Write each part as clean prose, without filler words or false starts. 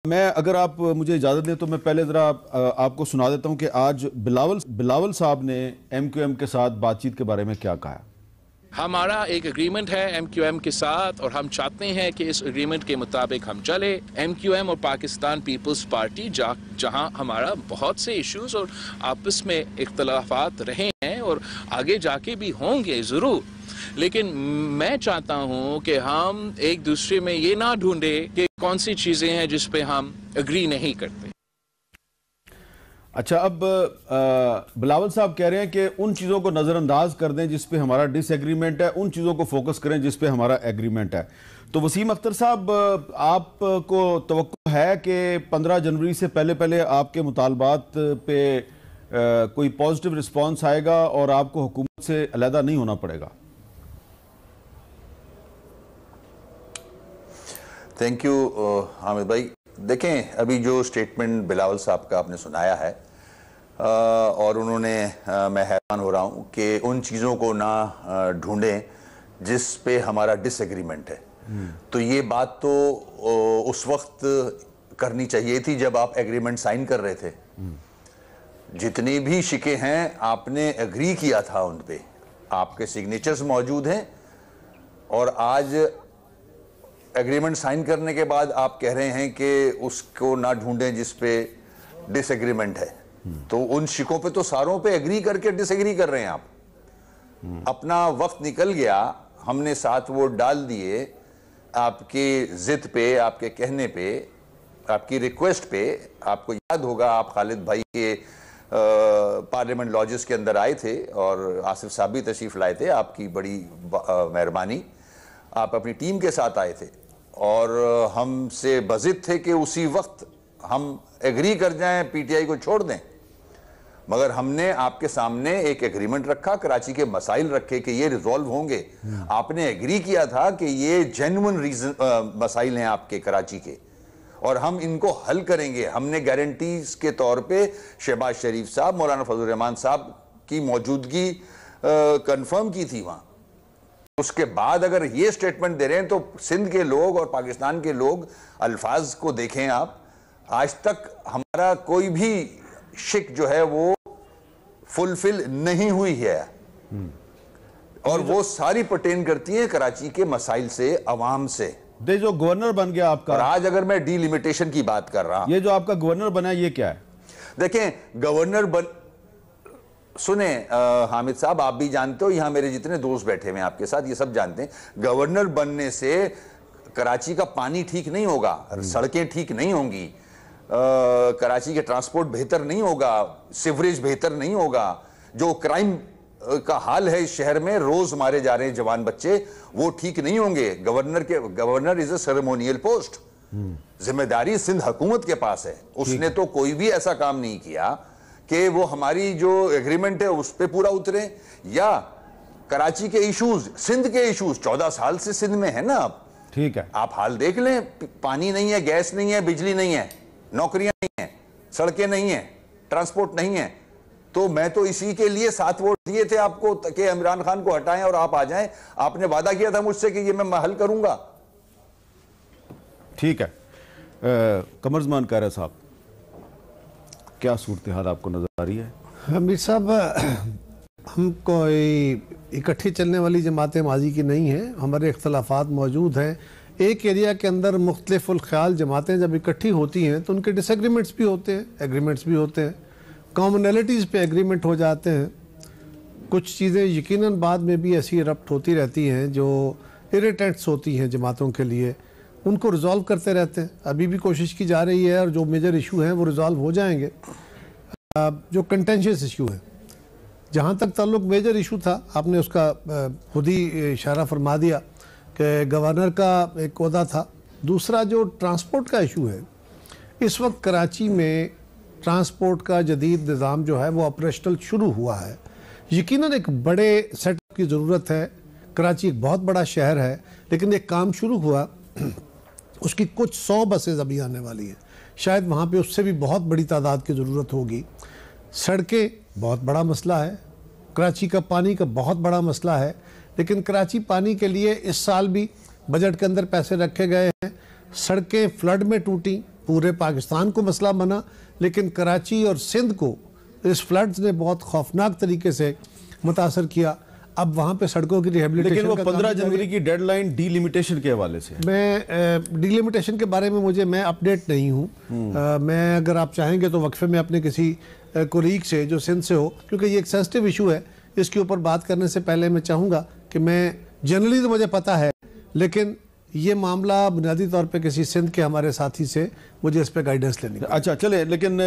मैं अगर आप मुझे इजाज़त दें तो मैं पहले ज़रा आपको सुना देता हूं कि आज बिलावल साहब ने MQM के साथ बातचीत के बारे में क्या कहा। हमारा एक एग्रीमेंट है MQM के साथ और हम चाहते हैं कि इस एग्रीमेंट के मुताबिक हम चले। MQM और पाकिस्तान पीपल्स पार्टी जहां हमारा बहुत से इश्यूज और आपस में इख्तलाफात रहे हैं और आगे जाके भी होंगे ज़रूर, लेकिन मैं चाहता हूं कि हम एक दूसरे में ये ना ढूंढे कि कौन सी चीज़ें हैं जिस पे हम एग्री नहीं करते। अच्छा, अब बिलावल साहब कह रहे हैं कि उन चीज़ों को नज़रअंदाज कर दें जिस पे हमारा डिसएग्रीमेंट है, उन चीज़ों को फोकस करें जिस पे हमारा एग्रीमेंट है। तो वसीम अख्तर साहब, आपको तवक्को है कि 15 जनवरी से पहले आपके मुतालबात पे कोई पॉजिटिव रिस्पॉन्स आएगा और आपको हुकूमत से अलहदा नहीं होना पड़ेगा? थैंक यू हामिद भाई। देखें, अभी जो स्टेटमेंट बिलावल साहब का आपने सुनाया है और उन्होंने मैं हैरान हो रहा हूँ कि उन चीज़ों को ना ढूंढें जिस पे हमारा डिसएग्रीमेंट है। तो ये बात तो उस वक्त करनी चाहिए थी जब आप एग्रीमेंट साइन कर रहे थे। जितनी भी शिकें हैं आपने एग्री किया था उन पे, आपके सिग्नेचर्स मौजूद हैं और आज एग्रीमेंट साइन करने के बाद आप कह रहे हैं कि उसको ना ढूंढें जिस पे डिसएग्रीमेंट है। तो उन शिकों पे तो सारों पे एग्री करके डिसएग्री कर रहे हैं आप। अपना वक्त निकल गया, हमने 7 वोट डाल दिए आपकी जिद पे, आपके कहने पे, आपकी रिक्वेस्ट पे। आपको याद होगा आप खालिद भाई के पार्लियामेंट लॉजेस के अंदर आए थे और आसिफ साहब भी तशरीफ लाए थे, आपकी बड़ी मेहरबानी। आप अपनी टीम के साथ आए थे और हमसे बजिद थे कि उसी वक्त हम एग्री कर जाएं, PTI को छोड़ दें। मगर हमने आपके सामने एक एग्रीमेंट रखा, कराची के मसाइल रखे कि ये रिजॉल्व होंगे। आपने एग्री किया था कि ये जेन्युइन रीजन मसाइल हैं आपके कराची के और हम इनको हल करेंगे। हमने गारंटीज के तौर पे शहबाज शरीफ साहब, मौलाना फजल रहमान साहब की मौजूदगी कंफर्म की थी वहां। उसके बाद अगर ये स्टेटमेंट दे रहे हैं तो सिंध के लोग और पाकिस्तान के लोग अल्फाज को देखें आप। आज तक हमारा कोई भी शिक जो है वो फुलफिल नहीं हुई है और वो सारी पर्टेन करती है कराची के मसाइल से, अवाम से। दे जो गवर्नर बन गया आपका, और आज अगर मैं डीलिमिटेशन की बात कर रहा हूं, ये जो आपका गवर्नर बना ये क्या है? देखें, गवर्नर सुने हामिद साहब, आप भी जानते हो, यहां मेरे जितने दोस्त बैठे हुए हैं आपके साथ, ये सब जानते हैं, गवर्नर बनने से कराची का पानी ठीक नहीं होगा, सड़कें ठीक नहीं होंगी, कराची के ट्रांसपोर्ट बेहतर नहीं होगा, सीवरेज बेहतर नहीं होगा, जो क्राइम का हाल है इस शहर में, रोज मारे जा रहे हैं जवान बच्चे, वो ठीक नहीं होंगे। Governor is a ceremonial post, जिम्मेदारी सिंध हुकूमत के पास है। उसने तो कोई भी ऐसा काम नहीं किया कि वो हमारी जो एग्रीमेंट है उस पे पूरा उतरे या कराची के इश्यूज, सिंध के इश्यूज 14 साल से सिंध में है ना। आप ठीक है, आप हाल देख लें, पानी नहीं है, गैस नहीं है, बिजली नहीं है, नौकरियां नहीं है, सड़कें नहीं है, ट्रांसपोर्ट नहीं है। तो मैं तो इसी के लिए 7 वोट दिए थे आपको कि इमरान खान को हटाएं और आप आ जाएं। आपने वादा किया था मुझसे कि ये मैं हल करूंगा। ठीक है। कमरजमान कायरा साहब, क्या सूरत हाल आपको नजर आ रही है? हमीद साहब, हम कोई इकट्ठी चलने वाली जमातें माजी की नहीं हैं, हमारे इख्तलाफात मौजूद हैं। एक एरिया के अंदर मुख्तलिफुल ख्याल जमातें जब इकट्ठी होती हैं तो उनके डिसएग्रीमेंट्स भी होते हैं, एग्रीमेंट्स भी होते हैं, कॉमनैलिटीज़ पे एग्रीमेंट हो जाते हैं। कुछ चीज़ें यकीनन बाद में भी ऐसी इरप्ट होती रहती हैं जो इरिटेंट्स होती हैं जमातों के लिए, उनको रिजॉल्व करते रहते हैं। अभी भी कोशिश की जा रही है और जो मेजर इशू हैं वो रिजॉल्व हो जाएंगे। जो कंटेंशियस इशू है, जहाँ तक ताल्लुक मेजर इशू था, आपने उसका खुद ही इशारा फरमा दिया कि गवर्नर का एक ओहदा था। दूसरा जो ट्रांसपोर्ट का इशू है, इस वक्त कराची में ट्रांसपोर्ट का जदीद निज़ाम जो है वो ऑपरेशनल शुरू हुआ है। यकीनन एक बड़े सेटअप की ज़रूरत है। कराची एक बहुत बड़ा शहर है, लेकिन एक काम शुरू हुआ, उसकी कुछ 100 बसेज अभी आने वाली हैं। शायद वहाँ पे उससे भी बहुत बड़ी तादाद की ज़रूरत होगी। सड़कें बहुत बड़ा मसला है, कराची का पानी का बहुत बड़ा मसला है, लेकिन कराची पानी के लिए इस साल भी बजट के अंदर पैसे रखे गए हैं। सड़कें फ्लड में टूटी, पूरे पाकिस्तान को मसला बना, लेकिन कराची और सिंध को इस फ्लड्स ने बहुत खौफनाक तरीके से मुतासर किया। अब वहाँ पे सड़कों की रिहेबिलिटेशन, लेकिन वो 15 जनवरी की डेडलाइन डीलिमिटेशन के हवाले से, मैं डीलिमिटेशन के बारे में मैं अपडेट नहीं हूँ। मैं अगर आप चाहेंगे तो वक्फे में अपने किसी कोलीग से जो सिंध से हो, क्योंकि ये एक सेंसिटिव इशू है, इसके ऊपर बात करने से पहले मैं चाहूँगा कि मैं जनरली तो मुझे पता है, लेकिन ये मामला बुनियादी तौर पे किसी सिंध के हमारे साथी से मुझे इस पे गाइडेंस लेनी। अच्छा चले, लेकिन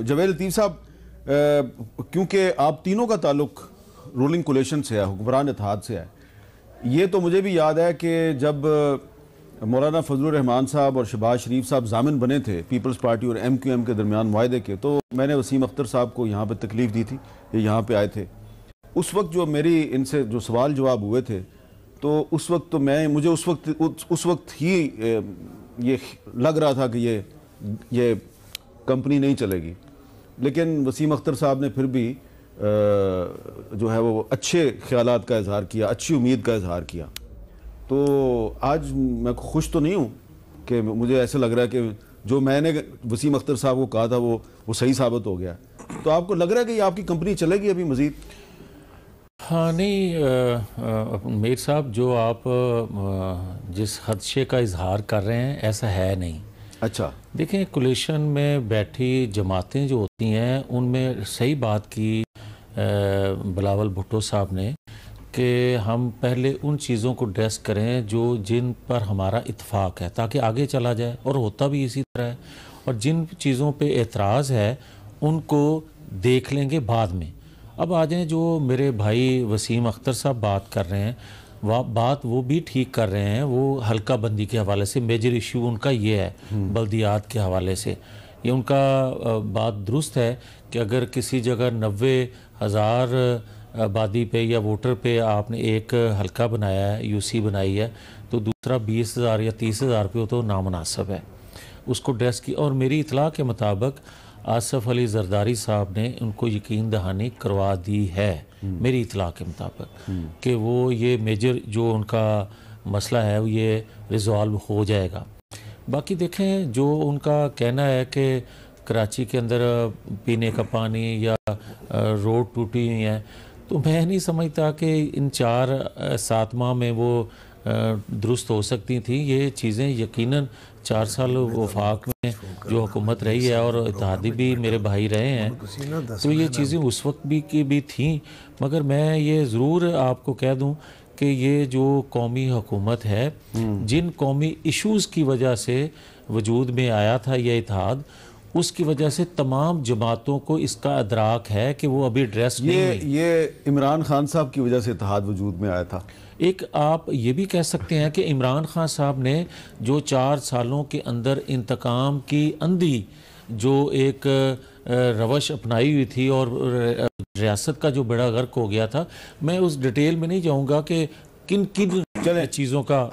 जवेद लतीफ़ साहब, क्योंकि आप तीनों का ताल्लुक रूलिंग कोलिशन से है, हुक्मरान इत्तेहाद से है, ये तो मुझे भी याद है कि जब मौलाना फजलुर रहमान साहब और शहबाज शरीफ साहब जामिन बने थे पीपल्स पार्टी और MQM के दरमियान मुआहदे के, तो मैंने वसीम अख्तर साहब को यहाँ पे तकलीफ़ दी थी, ये यहाँ पे आए थे। उस वक्त जो मेरी इनसे जो सवाल जवाब हुए थे, तो उस वक्त तो मुझे उस वक्त ही ये लग रहा था कि ये कंपनी नहीं चलेगी, लेकिन वसीम अख्तर साहब ने फिर भी जो है वो अच्छे ख्यालात का इजहार किया, अच्छी उम्मीद का इजहार किया। तो आज मैं खुश तो नहीं हूँ कि मुझे ऐसा लग रहा है कि जो मैंने वसीम अख्तर साहब को कहा था वो सही साबित हो गया। तो आपको लग रहा है कि ये आपकी कंपनी चलेगी अभी मज़ीद? हाँ नहीं मीर साहब, जो आप जिस खदशे का इजहार कर रहे हैं ऐसा है नहीं। अच्छा, देखें, कोलिशन में बैठी जमातें जो होती हैं उनमें सही बात की बिलावल भुट्टो साहब ने कि हम पहले उन चीज़ों को ड्रेस करें जिन पर हमारा इत्तेफाक है, ताकि आगे चला जाए, और होता भी इसी तरह है। और जिन चीज़ों पे एतराज़ है उनको देख लेंगे बाद में। अब आ जाएँ, जो मेरे भाई वसीम अख्तर साहब बात कर रहे हैं, बात वो भी ठीक कर रहे हैं। वो हल्का बंदी के हवाले से मेजर इशू उनका ये है, बल्दियात के हवाले से ये उनका बात दुरुस्त है कि अगर किसी जगह 90,000 आबादी पे या वोटर पे आपने एक हल्का बनाया है, यूसी बनाई है, तो दूसरा 20,000 या 30,000 पे हो तो नामुनासिब है उसको ड्रेस की। और मेरी इतला के मुताबिक आसफ अली जरदारी साहब ने उनको यकीन दहानी करवा दी है, मेरी इतला के मुताबिक, कि वो ये मेजर जो उनका मसला है वो ये रिजॉल्व हो जाएगा। बाकी देखें, जो उनका कहना है कि कराची के अंदर पीने का पानी या रोड टूटी हुई हैं, तो मैं नहीं समझता कि इन 4-7 माह में वो दुरुस्त हो सकती थी। ये चीज़ें यकीनन 4 साल वफाक में जो हुकूमत रही है और इत्तेहादी भी मेरे भाई रहे हैं, तो ये चीज़ें उस वक्त भी थीं। मगर मैं ये ज़रूर आपको कह दूं कि ये जो कौमी हुकूमत है, जिन कौमी इश्यूज़ की वजह से वजूद में आया था यह इत्तेहाद, उसकी वजह से तमाम जमातों को इसका अदराक है कि वो अभी एड्रेस नहीं हुई। ये इमरान खान साहब की वजह से इत्तेहाद वजूद में आया था। एक आप ये भी कह सकते हैं कि इमरान खान साहब ने जो 4 सालों के अंदर इंतकाम की अंधी जो एक रवश अपनाई हुई थी और रियासत का जो बड़ा गर्क हो गया था, मैं उस डिटेल में नहीं जाऊंगा कि किन किन चीज़ों का